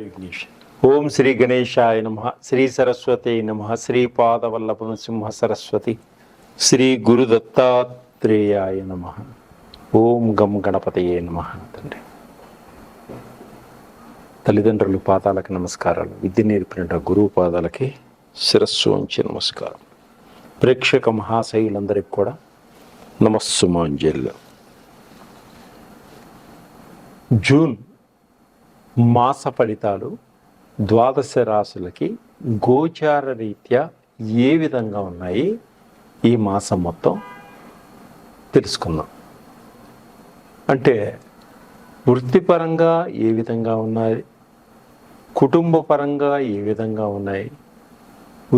విఘ్నేష్. ఓం శ్రీ గణేశాయ నమః. శ్రీ సరస్వతి నమః. శ్రీ పాదవల్లభ సింహ సరస్వతి. శ్రీ గురు దత్తాత్రేయాయ నమః. ఓం గం గణపతయే నమః. తండ్రి తల్లిదండ్రులు పాదాలకు నమస్కారాలు. విద్య నేర్పిన గురువు పాదాలకి శిరస్సు ఉంచి నమస్కారం. ప్రేక్షక మహాశైలందరికీ కూడా నమస్సుమాంజల్లు. జూన్ మాస ఫలితాలు ద్వాదశ రాశులకి గోచార రీత్యా ఏ విధంగా ఉన్నాయి ఈ మాసం మొత్తం తెలుసుకుందాం. అంటే వృత్తిపరంగా ఏ విధంగా ఉన్నాయి, కుటుంబ పరంగా ఏ విధంగా ఉన్నాయి,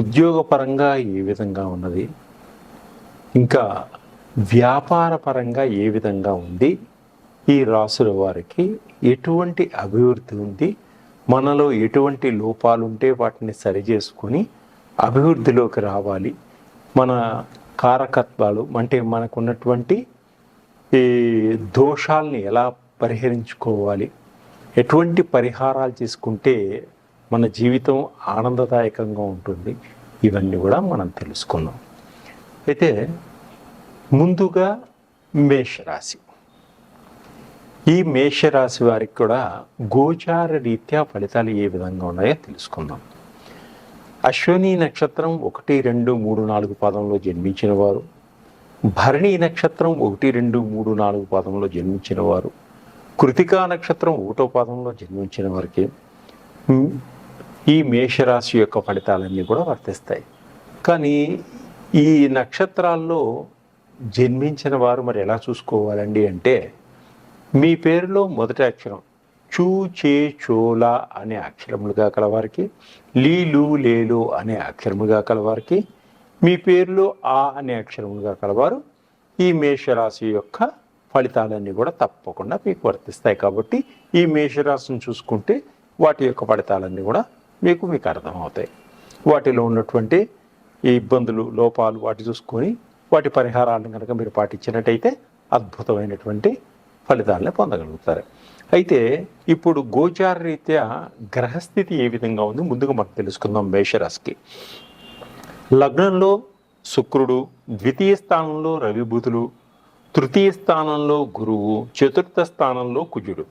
ఉద్యోగపరంగా ఏ విధంగా ఉన్నది, ఇంకా వ్యాపార పరంగా ఏ విధంగా ఉంది, ఈ రాసుల వారికి ఎటువంటి అభివృద్ధి ఉంది, మనలో ఎటువంటి లోపాలు ఉంటే వాటిని సరిచేసుకొని అభివృద్ధిలోకి రావాలి, మన కారకత్వాలు అంటే మనకున్నటువంటి ఈ దోషాలని ఎలా పరిహరించుకోవాలి, ఎటువంటి పరిహారాలు చేసుకుంటే మన జీవితం ఆనందదాయకంగా ఉంటుంది, ఇవన్నీ కూడా మనం తెలుసుకున్నాం. అయితే ముందుగా మేషరాశి. ఈ మేషరాశి వారికి కూడా గోచార రీత్యా ఫలితాలు ఏ విధంగా ఉన్నాయో తెలుసుకుందాం. అశ్విని నక్షత్రం 1, 2, 3, 4 పాదంలో జన్మించిన వారు, భరణి నక్షత్రం 1, 2, 3, 4 పాదంలో జన్మించిన వారు, కృతికా నక్షత్రం 1వ పాదంలో జన్మించిన వారికి ఈ మేషరాశి యొక్క ఫలితాలన్నీ కూడా వర్తిస్తాయి. కానీ ఈ నక్షత్రాల్లో జన్మించిన వారు మరి ఎలా చూసుకోవాలండి అంటే, మీ పేరులో మొదటి అక్షరం చూ, చే, చోలా అనే అక్షరములుగా కలవారికి, లీలు, లేలు అనే అక్షరములుగా కలవారికి, మీ పేరులో ఆ అనే అక్షరములుగా కలవారు ఈ మేషరాశి యొక్క ఫలితాలన్నీ కూడా తప్పకుండా మీకు వర్తిస్తాయి. కాబట్టి ఈ మేషరాశిని చూసుకుంటే వాటి యొక్క ఫలితాలన్నీ కూడా మీకు అర్థమవుతాయి. వాటిలో ఉన్నటువంటి ఈ ఇబ్బందులు, లోపాలు వాటి చూసుకొని వాటి పరిహారాలను కనుక మీరు పాటించినట్టయితే అద్భుతమైనటువంటి ఫలితాలని పొందగలుగుతారు. అయితే ఇప్పుడు గోచార రీత్యా గ్రహస్థితి ఏ విధంగా ఉంది ముందుగా మనం తెలుసుకుందాం. మేషరాశికి లగ్నంలో శుక్రుడు, ద్వితీయ స్థానంలో రవి బుధులు, తృతీయ స్థానంలో గురువు, చతుర్థ స్థానంలో కుజుడు,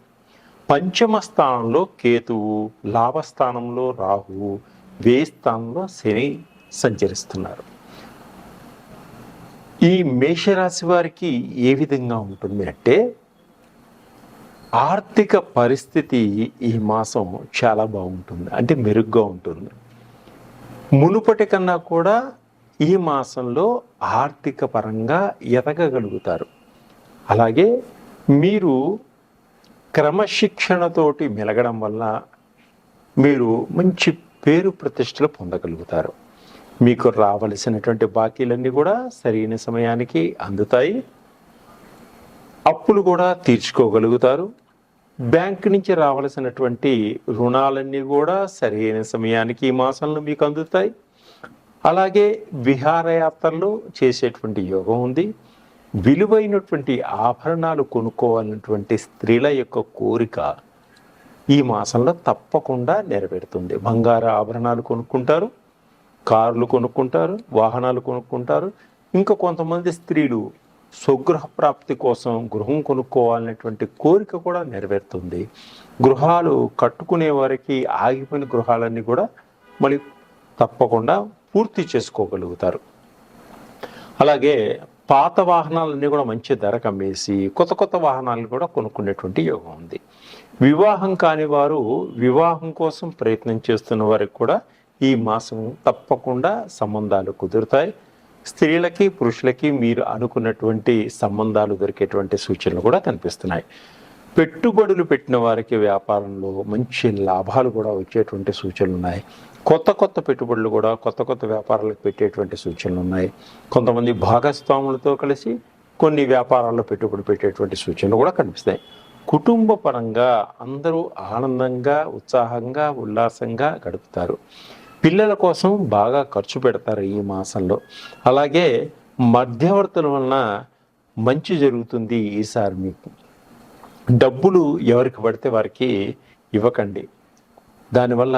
పంచమ స్థానంలో కేతువు, లాభస్థానంలో రాహువు, వ్యయ స్థానంలో శని సంచరిస్తున్నారు. ఈ మేషరాశి వారికి ఏ విధంగా ఉంటుంది అంటే, ఆర్థిక పరిస్థితి ఈ మాసం చాలా బాగుంటుంది, అంటే మెరుగ్గా ఉంటుంది. మునుపటి కన్నా కూడా ఈ మాసంలో ఆర్థిక పరంగా ఎదగగలుగుతారు. అలాగే మీరు క్రమశిక్షణతోటి మెలగడం వల్ల మీరు మంచి పేరు ప్రతిష్టలు పొందగలుగుతారు. మీకు రావలసినటువంటి బాకీలన్నీ కూడా సరైన సమయానికి అందుతాయి. అప్పులు కూడా తీర్చుకోగలుగుతారు. బ్యాంక్ నుంచి రావలసినటువంటి రుణాలన్నీ కూడా సరైన సమయానికి ఈ మాసంలో మీకు అందుతాయి. అలాగే విహారయాత్రలు చేసేటువంటి యోగం ఉంది. విలువైనటువంటి ఆభరణాలు కొనుక్కోవాలన్నటువంటి స్త్రీల యొక్క కోరిక ఈ మాసంలో తప్పకుండా నెరవేరుతుంది. బంగారు ఆభరణాలు కొనుక్కుంటారు, కార్లు కొనుక్కుంటారు, వాహనాలు కొనుక్కుంటారు. ఇంకా కొంతమంది స్త్రీలు స్వగృహ ప్రాప్తి కోసం గృహం కొనుక్కోవాలనేటువంటి కోరిక కూడా నెరవేరుతుంది. గృహాలు కట్టుకునే వారికి ఆగిపోయిన గృహాలన్నీ కూడా మళ్ళీ తప్పకుండా పూర్తి చేసుకోగలుగుతారు. అలాగే పాత వాహనాలన్నీ కూడా మంచి ధరకు అమ్మేసి కొత్త కొత్త వాహనాలను కూడా కొనుక్కునేటువంటి యోగం ఉంది. వివాహం కాని వారు వివాహం కోసం ప్రయత్నం చేస్తున్న వారికి కూడా ఈ మాసం తప్పకుండా సంబంధాలు కుదురుతాయి. స్త్రీలకి, పురుషులకి మీరు అనుకున్నటువంటి సంబంధాలు దొరికేటువంటి సూచనలు కూడా కనిపిస్తున్నాయి. పెట్టుబడులు పెట్టిన వారికి వ్యాపారంలో మంచి లాభాలు కూడా వచ్చేటువంటి సూచనలు ఉన్నాయి. కొత్త కొత్త పెట్టుబడులు కూడా కొత్త కొత్త వ్యాపారాలకు పెట్టేటువంటి సూచనలు ఉన్నాయి. కొంతమంది భాగస్వాములతో కలిసి కొన్ని వ్యాపారాల్లో పెట్టుబడి పెట్టేటువంటి సూచనలు కూడా కనిపిస్తాయి. కుటుంబ పరంగా అందరూ ఆనందంగా, ఉత్సాహంగా, ఉల్లాసంగా గడుపుతారు. పిల్లల కోసం బాగా ఖర్చు పెడతారు ఈ మాసంలో. అలాగే మధ్యవర్తుల వలన మంచి జరుగుతుంది ఈసారి మీకు. డబ్బులు ఎవరికి పడితే వారికి ఇవ్వకండి. దానివల్ల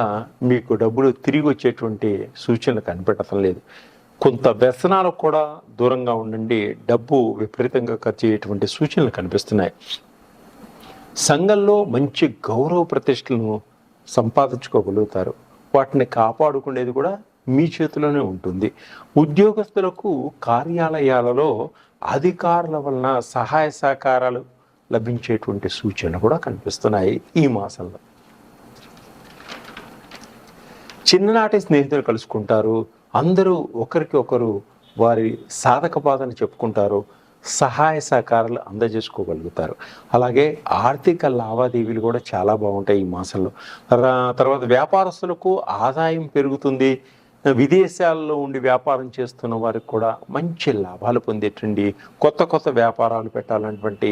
మీకు డబ్బులు తిరిగి వచ్చేటువంటి సూచనలు కనిపెట్టడం లేదు. కొంత వ్యసనాలకు కూడా దూరంగా ఉండండి. డబ్బు విపరీతంగా ఖర్చు అయ్యేటువంటి సూచనలు కనిపిస్తున్నాయి. సంఘంలో మంచి గౌరవ ప్రతిష్టలను సంపాదించుకోగలుగుతారు. వాటిని కాపాడుకునేది కూడా మీ చేతిలోనే ఉంటుంది. ఉద్యోగస్తులకు కార్యాలయాలలో అధికారుల వలన సహాయ సహకారాలు లభించేటువంటి సూచనలు కూడా కనిపిస్తున్నాయి ఈ మాసంలో. చిన్ననాటి స్నేహితులు కలుసుకుంటారు. అందరూ ఒకరికి ఒకరు వారి సాధక బాధను చెప్పుకుంటారు. సహాయ సహకారాలు అందజేసుకోగలుగుతారు. అలాగే ఆర్థిక లావాదేవీలు కూడా చాలా బాగుంటాయి ఈ మాసంలో. తర్వాత వ్యాపారస్తులకు ఆదాయం పెరుగుతుంది. విదేశాల్లో ఉండి వ్యాపారం చేస్తున్న వారికి కూడా మంచి లాభాలు పొందేటండి. కొత్త కొత్త వ్యాపారాలు పెట్టాలన్నటువంటి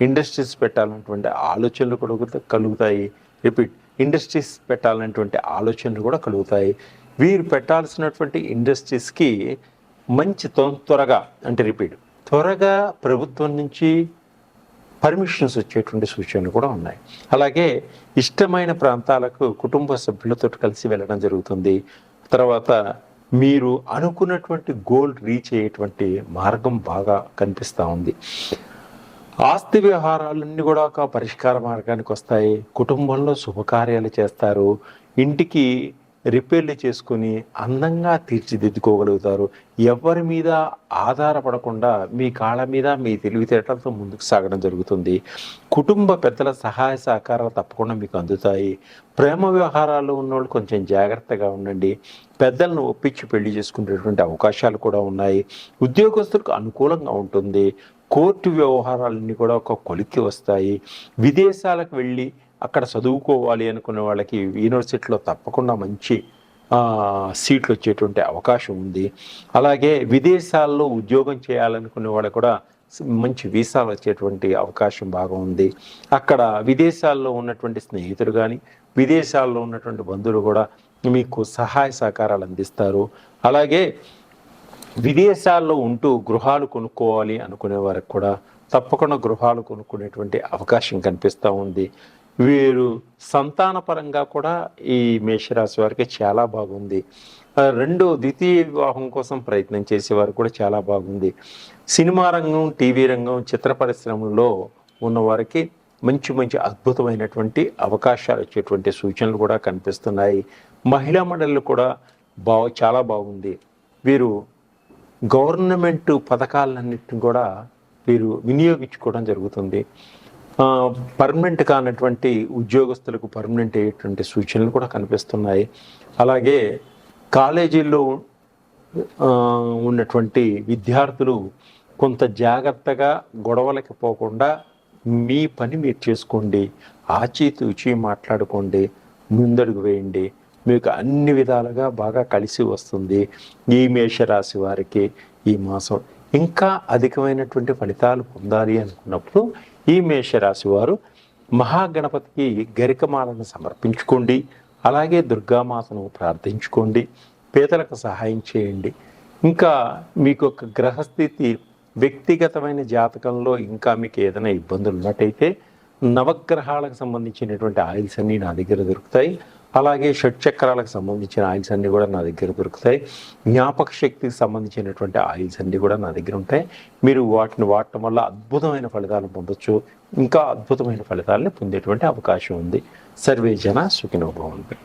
ఇండస్ట్రీస్ పెట్టాలన్నటువంటి ఆలోచనలు కూడా కలుగుతాయి. రిపీట్, ఇండస్ట్రీస్ పెట్టాలన్నటువంటి ఆలోచనలు కూడా కలుగుతాయి. వీరు పెట్టాల్సినటువంటి ఇండస్ట్రీస్కి మంచి త్వరగా త్వరగా ప్రభుత్వం నుంచి పర్మిషన్స్ వచ్చేటువంటి సూచనలు కూడా ఉన్నాయి. అలాగే ఇష్టమైన ప్రాంతాలకు కుటుంబ సభ్యులతో కలిసి వెళ్ళడం జరుగుతుంది. తర్వాత మీరు అనుకున్నటువంటి గోల్ రీచ్ అయ్యేటువంటి మార్గం బాగా కనిపిస్తూ ఉంది. ఆస్తి వ్యవహారాలన్నీ కూడా ఒక పరిష్కార మార్గానికి వస్తాయి. కుటుంబంలో శుభకార్యాలు చేస్తారు. ఇంటికి రిపేర్లు చేసుకుని అందంగా తీర్చిదిద్దుకోగలుగుతారు. ఎవరి మీద ఆధారపడకుండా మీ కాళ్ళ మీద మీ తెలివితేటలతో ముందుకు సాగడం జరుగుతుంది. కుటుంబ పెద్దల సహాయ సహకారాలు తప్పకుండా మీకు అందుతాయి. ప్రేమ వ్యవహారాల్లో ఉన్నవాళ్ళు కొంచెం జాగ్రత్తగా ఉండండి. పెద్దలను ఒప్పించి పెళ్లి చేసుకునేటువంటి అవకాశాలు కూడా ఉన్నాయి. ఉద్యోగస్తులకు అనుకూలంగా ఉంటుంది. కోర్టు వ్యవహారాలన్నీ కూడా ఒక కొలిక్కి వస్తాయి. విదేశాలకు వెళ్ళి అక్కడ చదువుకోవాలి అనుకునే వాళ్ళకి యూనివర్సిటీలో తప్పకుండా మంచి సీట్లు వచ్చేటువంటి అవకాశం ఉంది. అలాగే విదేశాల్లో ఉద్యోగం చేయాలనుకునే వాళ్ళకు కూడా మంచి వీసాలు వచ్చేటువంటి అవకాశం బాగా ఉంది. అక్కడ విదేశాల్లో ఉన్నటువంటి స్నేహితులు కానీ విదేశాల్లో ఉన్నటువంటి బంధువులు కూడా మీకు సహాయ సహకారాలు అందిస్తారు. అలాగే విదేశాల్లో ఉంటూ గృహాలు కొనుక్కోవాలి అనుకునే వారికి కూడా తప్పకుండా గృహాలు కొనుక్కునేటువంటి అవకాశం కనిపిస్తూ ఉంది. వీరు సంతానపరంగా కూడా ఈ మేషరాశి వారికి చాలా బాగుంది. ద్వితీయ వివాహం కోసం ప్రయత్నం చేసేవారు కూడా చాలా బాగుంది. సినిమా రంగం, టీవీ రంగం, చిత్ర పరిశ్రమల్లో ఉన్నవారికి మంచి మంచి అద్భుతమైనటువంటి అవకాశాలు వచ్చేటువంటి సూచనలు కూడా కనిపిస్తున్నాయి. మహిళా మండళ్ళు కూడా చాలా బాగుంది. వీరు గవర్నమెంట్ పథకాలన్నింటిని కూడా వీరు వినియోగించుకోవడం జరుగుతుంది. పర్మనెంట్ కానటువంటి ఉద్యోగస్తులకు పర్మనెంట్ అయ్యేటువంటి సూచనలు కూడా కనిపిస్తున్నాయి. అలాగే కాలేజీల్లో ఉన్నటువంటి విద్యార్థులు కొంత జాగ్రత్తగా గొడవలకి పోకుండా మీ పని మీరు చేసుకోండి. ఆచితూచి మాట్లాడుకోండి, ముందడుగు వేయండి. మీకు అన్ని విధాలుగా బాగా కలిసి వస్తుంది. ఈ మేషరాశి వారికి ఈ మాసం ఇంకా అధికమైనటువంటి ఫలితాలు పొందాలి అనుకున్నప్పుడు ఈ మేషరాశి వారు మహాగణపతికి గరికమాలను సమర్పించుకోండి. అలాగే దుర్గామాతను ప్రార్థించుకోండి. పేదలకు సహాయం చేయండి. ఇంకా మీకు ఒక గ్రహస్థితి వ్యక్తిగతమైన జాతకంలో ఇంకా మీకు ఏదైనా ఇబ్బందులు ఉన్నట్టయితే నవగ్రహాలకు సంబంధించినటువంటి ఆయిల్స్ అన్నీ నా దగ్గర దొరుకుతాయి. అలాగే షట్చక్రాలకు సంబంధించిన ఆయిల్స్ అన్నీ కూడా నా దగ్గర దొరుకుతాయి. జ్ఞాపక శక్తికి సంబంధించినటువంటి ఆయిల్స్ అన్నీ కూడా నా దగ్గర ఉంటాయి. మీరు వాటిని వాడటం వల్ల అద్భుతమైన ఫలితాలు పొందొచ్చు. ఇంకా అద్భుతమైన ఫలితాలని పొందేటువంటి అవకాశం ఉంది. సర్వే జన సుఖినో భవంతు.